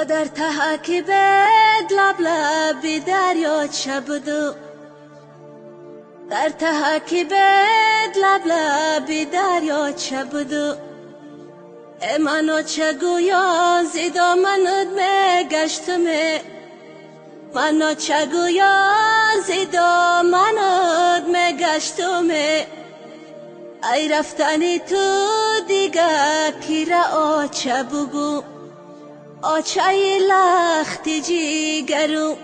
در تحکی بد لب لبی دریا چه بودو در تحکی بد لب لبی دریا چه بودو منو چه گویا زیدا منود مگشتمه منو چه گویا زیدا منود مگشتمه ای رفتنی تو دیگه کیره آچه بگو آچه لختی جیگرو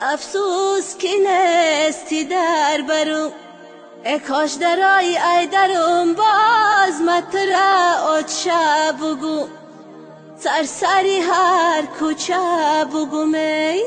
افسوس کی نستی در برو ای کاش درای ای درم باز متره آچه بگو سرسری هر کوچه بگو می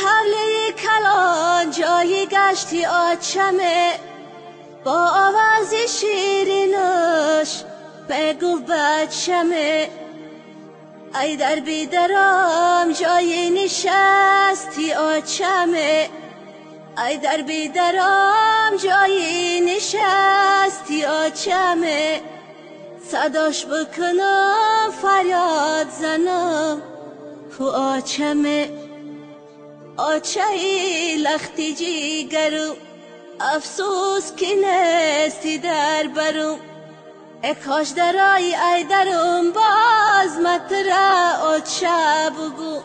حوله کلان جایی گشتی آچمه با آوازی شیرینش بگو بچمه ای در بیدرام جایی نشستی آچمه ای در بیدرام جایی نشستی آچمه صداش بکنم فریاد زنم تو آچمه آچه لختی جیگرو افسوس کی نستی در برو ای کاش درای ای درم باز متره آچه بگو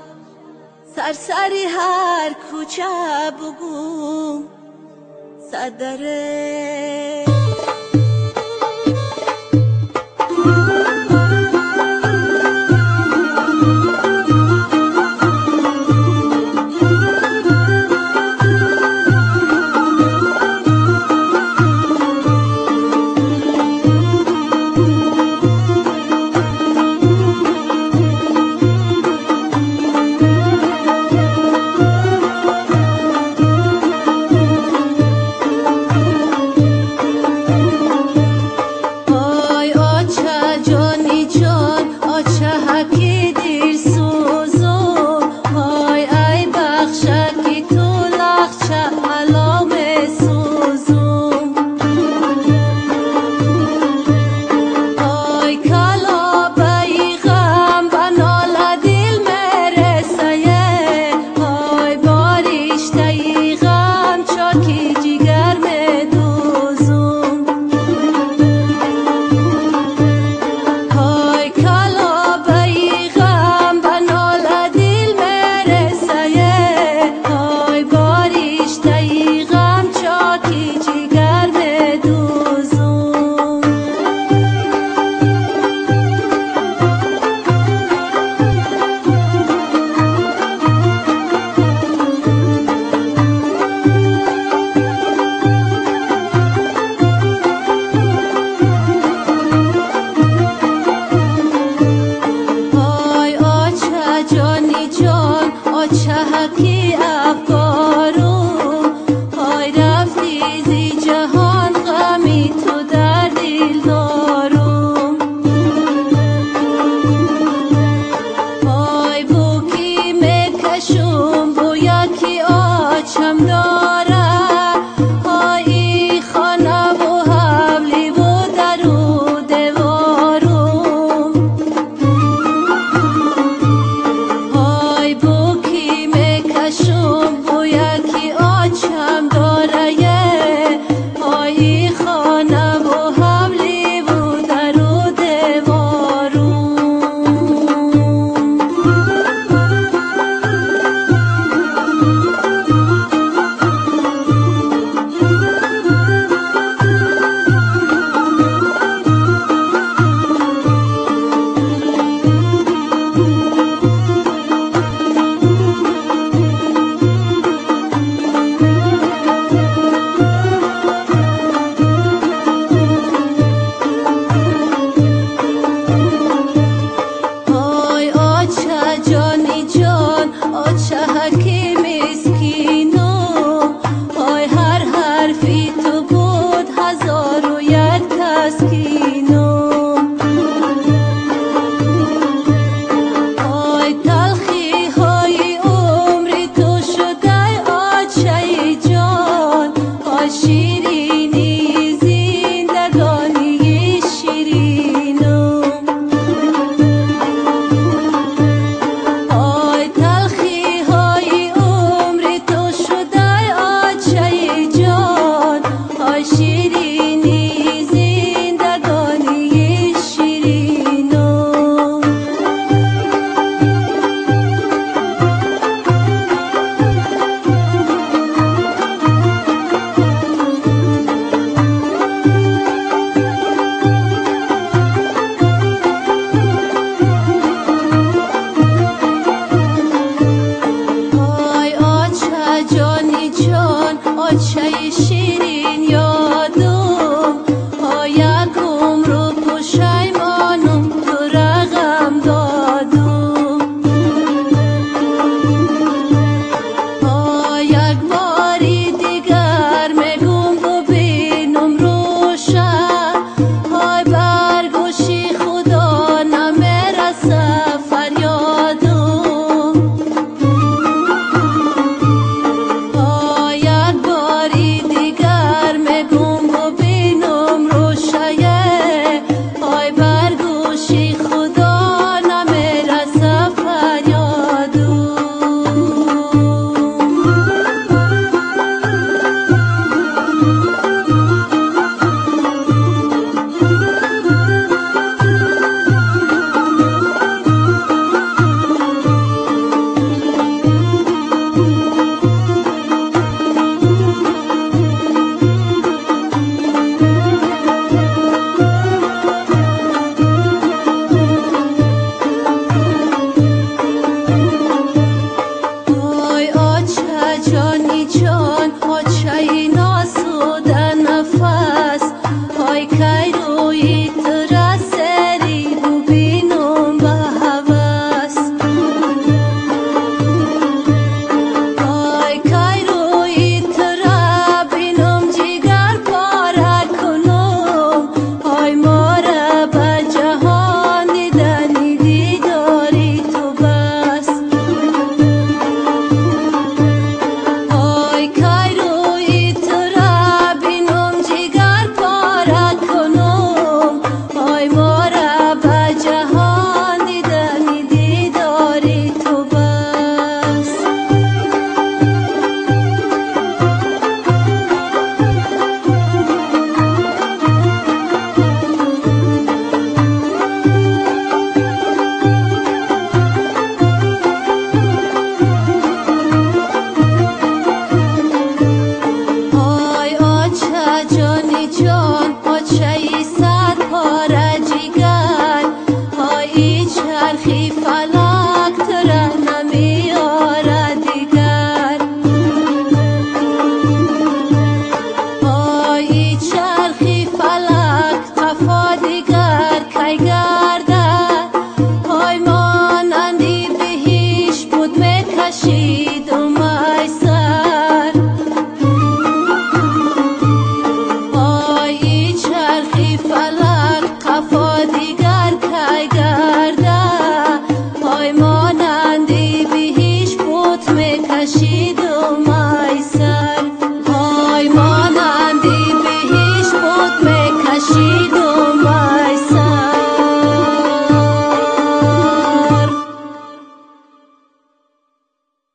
سرسری هر کوچه بگو صدره بچه شیر